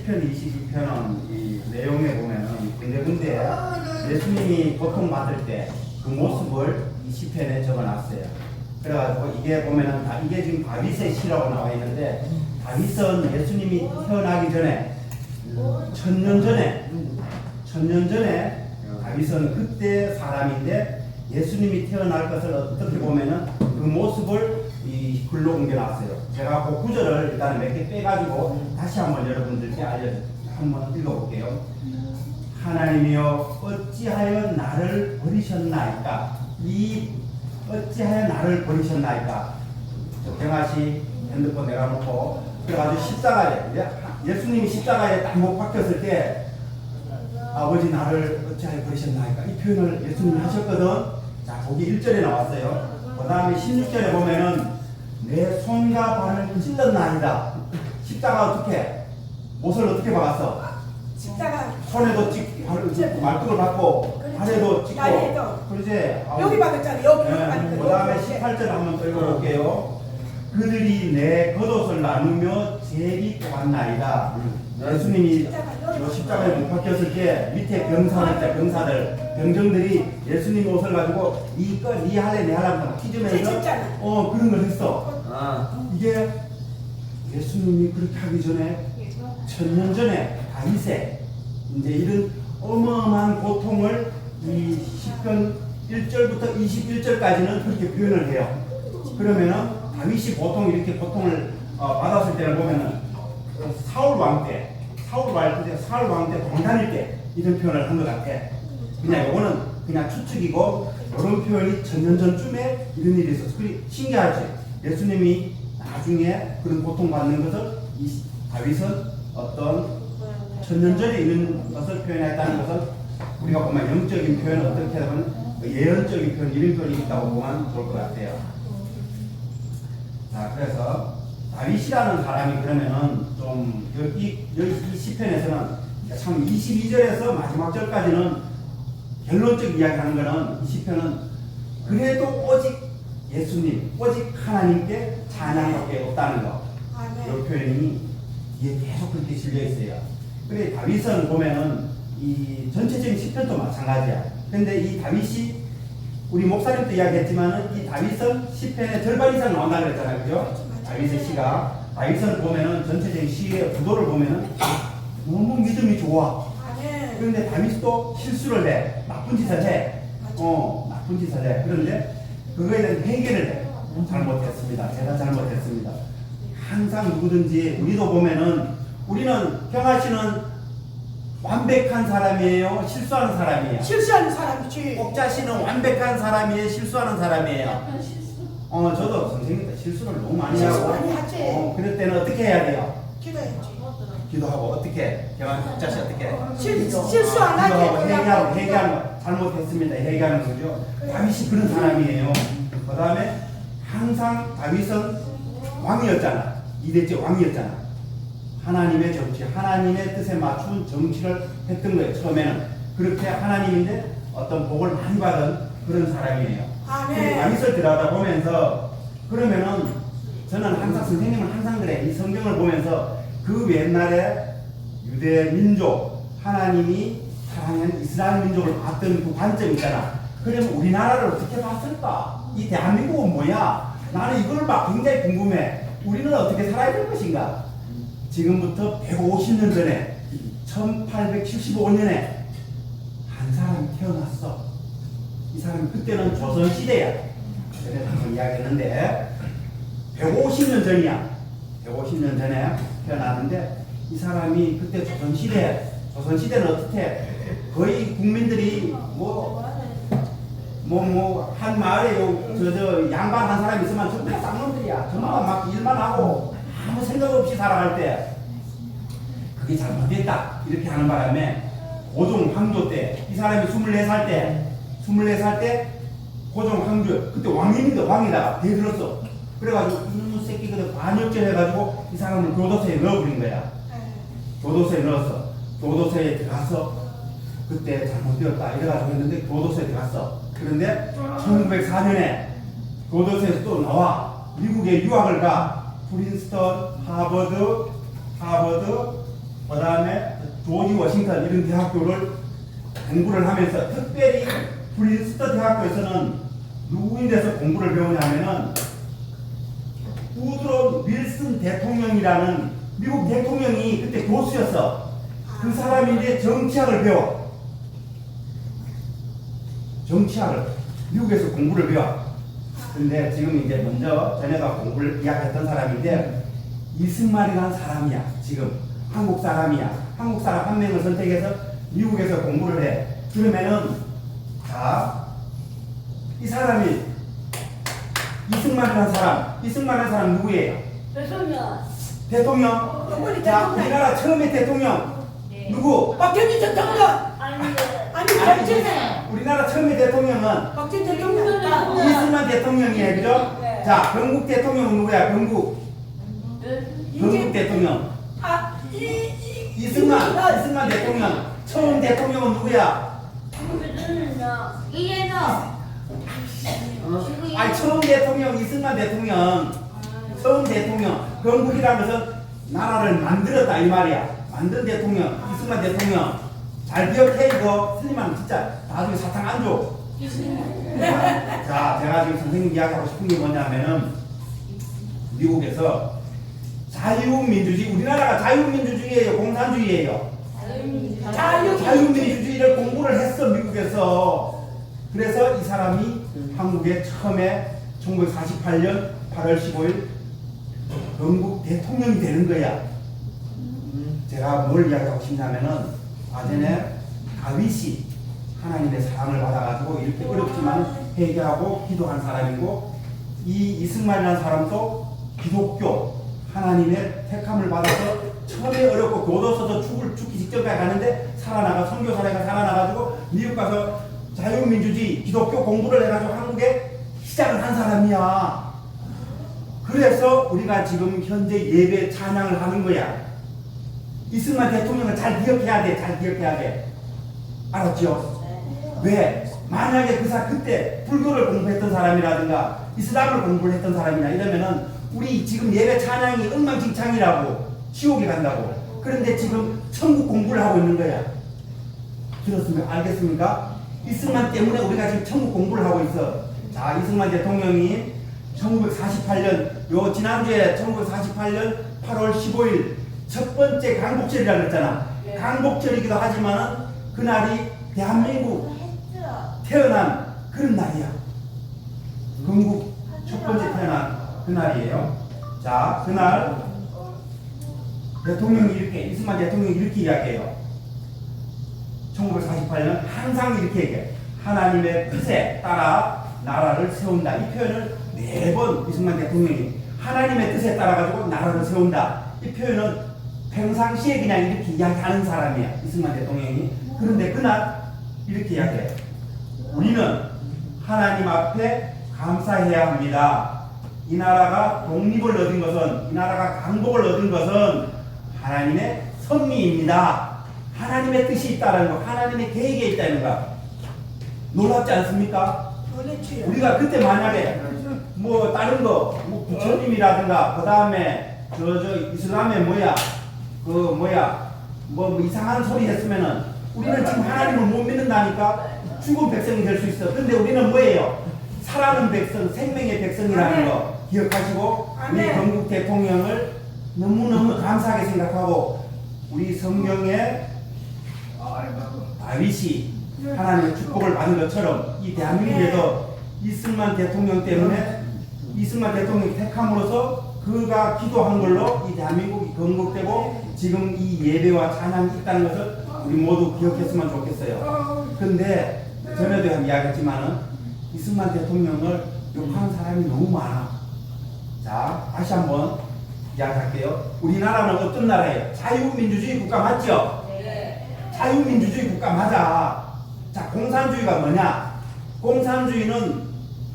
시편 22편은 이 내용에 보면은 군데군데 예수님이 고통받을 때 그 모습을 이 시편에 적어놨어요. 그래가지고 이게 보면은 이게 지금 다윗의 시라고 나와 있는데, 다윗은 예수님이 태어나기 전에 천년 전에 다윗은 그때 사람인데 예수님이 태어날 것을 어떻게 보면은 그 모습을 이 글로 옮겨놨어요. 제가 그 구절을 일단 몇 개 빼가지고 다시 한번 여러분들께 한번 읽어볼게요. 하나님이여 어찌하여 나를 버리셨나이까? 어찌하여 나를 버리셨나이까? 정아씨 핸드폰 내려놓고 그래가지고 십자가에 예수님이 십자가에 딱 못 박혔을 때 아버지 나를 어찌하여 버리셨나이까? 이 표현을 예수님이 하셨거든. 자, 거기 1절에 나왔어요. 그 다음에 16절에 보면은 내 손과 발을 찔렀나이다. 십자가 어떻게? 못을 어떻게 박았어? 십자가 손에도 찍고 말뚝을 박고 발에도 찍고 그러지? 여기 박았잖아. 여기 네. 그 다음에 18절 한번 더 읽어볼게요. 그들이 내 겉옷을 나누며 제비 뽑았나이다. 예수님이 십자가에 못 박혔을 때 밑에 병사들 병정들이 예수님 옷을 가지고 니 할래 내 할래 찢으면서 그런 걸 했어. 이게 예수님이 그렇게 하기 전에 천년 전에 다윗의 이제 이런 어마어마한 고통을 이 시편 1절부터 21절까지는 그렇게 표현을 해요. 그러면은 다윗이 보통 이렇게 고통을 받았을 때를 보면은 사울 왕 때 돈 다닐 때 이런 표현을 한 것 같아. 그냥 요거는 그냥 추측이고, 이런 표현이 천년 전쯤에 이런 일이 있었어. 그리 신기하지? 예수님이 나중에 그런 고통받는 것을 이 다윗은 어떤 천년 전에 있는 것을 표현했다는 것은 우리가 보면 영적인 표현은 어떻게 하면 예언적인 표현, 이런 표현이 있다고 보면 좋을 것 같아요. 자, 그래서 다윗이라는 사람이 그러면은 좀 이 시편에서는 참 22절에서 마지막 절까지는 결론적 이야기하는 거는 이 시편은 그래도 오직 예수님, 오직 하나님께 찬양밖에 없다는 거. 이 표현이 이게 계속 그렇게 실려 있어요. 그래 다윗은 보면은 이 전체적인 시편도 마찬가지야. 근데 이 다윗이 우리 목사님도 이야기했지만은 이 다윗은 시편의 절반 이상 나온다 그랬잖아요, 그죠? 다윗의 시가 다윗은 보면은 전체적인 시의 구도를 보면은 너무 믿음이 좋아. 그런데 다윗도 실수를 해, 나쁜 짓을 해. 그런데 그거에 대한 회개를 해. 잘못했습니다. 제가 잘못했습니다. 항상 누구든지 우리도 보면은 우리는 경아 씨는 완벽한 사람이에요? 실수하는 사람이에요? 실수하는 사람이지. 옥자 씨는 완벽한 사람이에요? 실수하는 사람이에요? 저도 선생님한테 실수를 너무 많이 하고. 실수 많이 하지. 그럴 때는 어떻게 해야 돼요? 기도해야지. 기도하고 어떻게? 경아 옥자 씨 어떻게? 실수 안 하게. 회개하는 거. 잘못했습니다. 회개하는 거죠. 다윗이 그런 사람이에요. 그 다음에 항상 다윗은 왕이었잖아. 이대째 왕이었잖아. 하나님의 정치, 하나님의 뜻에 맞춘 정치를 했던 거예요. 처음에는 그렇게 하나님인데 어떤 복을 많이 받은 그런 사람이에요. 다윗을 들여다 보면서 그러면은 저는 항상 선생님은 항상 그래. 이 성경을 보면서 그 옛날에 유대 민족 하나님이 사랑한 이스라엘 민족을 봤던 그 관점 있잖아. 그러면 우리나라를 어떻게 봤을까? 이 대한민국은 뭐야? 나는 이걸 막 굉장히 궁금해. 우리는 어떻게 살아야 될 것인가? 지금부터 150년 전에 1875년에 한 사람이 태어났어. 이 사람이 그때는 조선시대야. 그래서 한번 이야기했는데 150년 전이야. 150년 전에 태어났는데 이 사람이 그때 조선시대는 어떻게 거의 국민들이 한 마을에 양반 한 사람 있으면 전부 다 쌍놈들이야. 전부 막 일만 하고 아무 생각 없이 살아갈 때 그게 잘못됐다 이렇게 하는 바람에 고종 황조 때 이 사람이 24살 때 고종 황조 그때 왕이다가 대들었어. 그래가지고 이놈의 새끼들 반역죄 해가지고 이 사람을 교도소에 넣어버린 거야. 교도소에 넣었어. 교도소에 들어가서 그때 잘못되었다 이래가지고 했는데 교도소에 들어갔어. 그런데 1904년에 교도소에서 또 나와 프린스턴, 하버드, 그 다음에 워싱턴 이런 대학교를 공부를 하면서 특별히 프린스턴 대학교에서는 누구인데서 공부를 배우냐면은 우드로 윌슨 대통령이라는 미국 대통령이 그때 교수였어. 그 사람이 이제 정치학을 배워. 정치학을 미국에서 공부를 배워. 근데 지금 이제 먼저 전에가 공부를 이야기했던 사람인데 이승만이라는 사람이야. 지금 한국 사람이야. 한국 사람 한 명을 선택해서 미국에서 공부를 해. 그러면은 자, 이 사람이 이승만이라는 사람 누구예요? 대통령. 누구니 자, 대통령? 우리나라 처음에 대통령 누구? 박정희 대통령. 아니 박정희. 우리나라 처음에 대통령은 박정희 대통령. 이승만 대통령이에요, 그죠? 네. 자, 건국 대통령은 누구야? 건국 대통령. 이승만 대통령. 처음 대통령은 누구야? 아니, 처음 대통령 이승만 대통령. 처음 대통령. 건국이라는 것은 나라를 만들었다 이 말이야. 만든 대통령 이승만 대통령. 잘 기억해 이거. 틀리면 진짜 나중에 사탕 안 줘. 자, 제가 지금 선생님 이야기하고 싶은 게 뭐냐면은 미국에서 자유민주주의, 우리나라가 자유민주주의예요, 공산주의예요? 자유민주주의를 공부를 했어, 미국에서. 그래서 이 사람이 한국에 처음에 1948년 8월 15일 건국 대통령이 되는 거야. 제가 뭘 이야기하고 싶냐면은 아전에 다윗이 하나님의 사랑을 받아가지고 이렇게 어렵지만 회개하고 기도한 사람이고, 이 이승만이라는 사람도 기독교 하나님의 택함을 받아서 처음에 어렵고 교도소도 죽기 직전까지 가는데 살아나가, 선교사회가 살아나가지고 미국 가서 자유민주주의 기독교 공부를 해가지고 한국에 시작을 한 사람이야. 그래서 우리가 지금 현재 예배 찬양을 하는 거야. 이승만 대통령을 잘 기억해야 돼. 잘 기억해야 돼. 알았죠? 왜? 만약에 그때 불교를 공부했던 사람이라든가 이슬람을 공부했던 사람이나 이러면은 우리 지금 예배 찬양이 엉망진창이라고, 지옥에 간다고. 그런데 지금 천국 공부를 하고 있는 거야. 들었습니까? 알겠습니까? 이승만 때문에 우리가 지금 천국 공부를 하고 있어. 자, 이승만 대통령이 1948년, 지난주에 1948년 8월 15일 첫 번째 강복절이라고 했잖아. 강복절이기도 하지만은 그날이 대한민국 태어난 그런 날이야. 건국 첫 번째 태어난 그날이에요. 자, 그날 대통령이 이승만 대통령이 이렇게 이야기해요. 1948년 항상 이렇게 얘기해. 하나님의 뜻에 따라 나라를 세운다. 이 표현을 매번 이승만 대통령이 하나님의 뜻에 따라 가지고 나라를 세운다. 이 표현은 평상시에 그냥 이렇게 이야기하는 사람이야, 이승만 대통령이. 그런데 그날 이렇게 이야기해. 우리는 하나님 앞에 감사해야 합니다. 이 나라가 독립을 얻은 것은, 이 나라가 강복을 얻은 것은 하나님의 섭리입니다. 하나님의 뜻이 있다는 거, 하나님의 계획에 있다는 거. 놀랍지 않습니까? 우리가 그때 만약에 뭐 다른 거, 뭐 부처님이라든가 그 다음에 이슬람의 뭐 이상한 소리 했으면은 우리는 지금 하나님을 못 믿는다니까. 죽은 백성이 될 수 있어. 근데 우리는 뭐예요? 살아있는 백성, 생명의 백성이라는 거 기억하시고, 우리 건국 대통령을 너무너무 감사하게 생각하고, 우리 성경에 다윗이 하나님의 축복을 받은 것처럼 이 대한민국에도 이승만 대통령 때문에, 이승만 대통령이 택함으로써 그가 기도한 걸로 이 대한민국이 건국되고 지금 이 예배와 찬양이 있다는 것을 우리 모두 기억했으면 좋겠어요. 근데 전에도 이야기했지만은 이승만 대통령을 욕하는 사람이 너무 많아. 자, 다시 한번 이야기할게요. 우리나라는 어떤 나라예요? 자유민주주의 국가 맞죠? 자유민주주의 국가 맞아. 자, 공산주의가 뭐냐? 공산주의는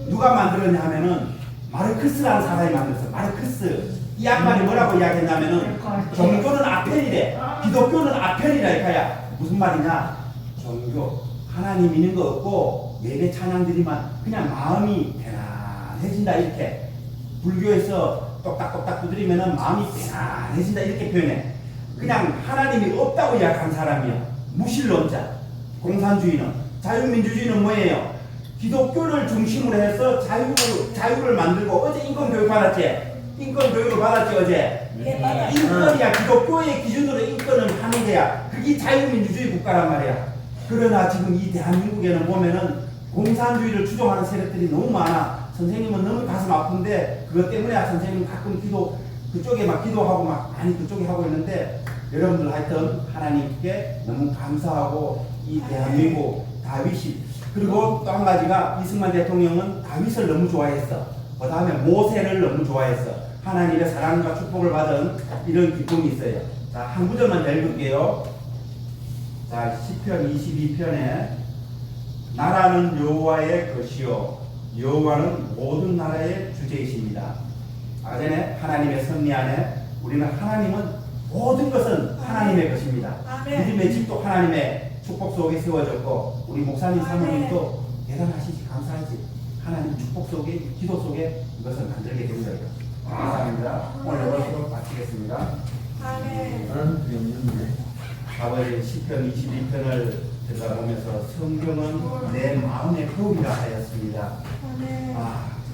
누가 만들었냐 하면은 마르크스라는 사람이 만들었어. 마르크스. 이 양반이 뭐라고 이야기했냐면은 종교는 아펠이래. 기독교는 아펠이라 이거야. 무슨 말이냐? 종교 하나님 있는 거 없고 예배 찬양드리면 그냥 마음이 편안해진다 이렇게. 불교에서 똑딱똑딱 두드리면은 마음이 편안해진다 이렇게 표현해. 그냥 하나님이 없다고 이야기한 사람이야. 무신론자. 공산주의는. 자유민주주의는 뭐예요? 기독교를 중심으로 해서 자유를 만들고, 어제 인권교육 받았지? 인권교육을 받았지 어제? 예, 맞아요. 인권이야. 기독교의 기준으로 인권을 하는 거야. 그게 자유민주주의 국가란 말이야. 그러나 지금 이 대한민국에는 보면은 공산주의를 추종하는 세력들이 너무 많아. 선생님은 너무 가슴 아픈데 그것 때문에 선생님 가끔 그쪽에 막 기도하고 막 많이 그쪽에 하고 있는데, 여러분들 하여튼 하나님께 너무 감사하고 이 대한민국 다윗이, 그리고 또 한 가지가 이승만 대통령은 다윗을 너무 좋아했어. 그 다음에 모세를 너무 좋아했어. 하나님의 사랑과 축복을 받은 이런 기쁨이 있어요. 자, 한 구절만 더 읽을게요. 자, 시편 22편에 나라는 여호와의 것이요 여호와는 모든 나라의 주제이십니다. 아까 전에 하나님의 섭리 안에 우리는 하나님은 모든 것은 하나님의 것입니다. 아멘. 믿음의 집도 하나님의 축복 속에 세워졌고, 우리 목사님 사모님도 대단하시지, 감사하지. 하나님 축복 속에, 기도 속에 이것을 만들게 된 거예요. 감사합니다. 오늘 이것으로 마치겠습니다. 아멘. 아버지 시편 22편을 들어보면서 성경은 내 마음의 거울이라 하였습니다. 아멘.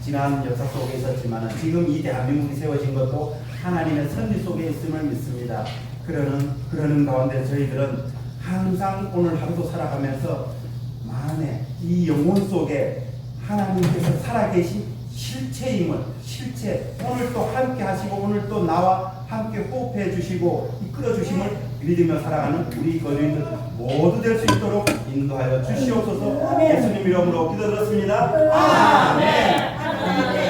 지난 역사 속에 있었지만 지금 이 대한민국이 세워진 것도 하나님의 섭리 속에 있음을 믿습니다. 그러는 가운데 저희들은 항상 오늘 하루도 살아가면서 마음에 이 영혼 속에 하나님께서 살아계신 실체임을, 오늘 또 함께 하시고 오늘 또 나와 함께 호흡해 주시고 이끌어 주심을 믿으며 살아가는 우리 거주인들 모두 될 수 있도록 인도하여 주시옵소서. 예수님 이름으로 기도드렸습니다. 아멘.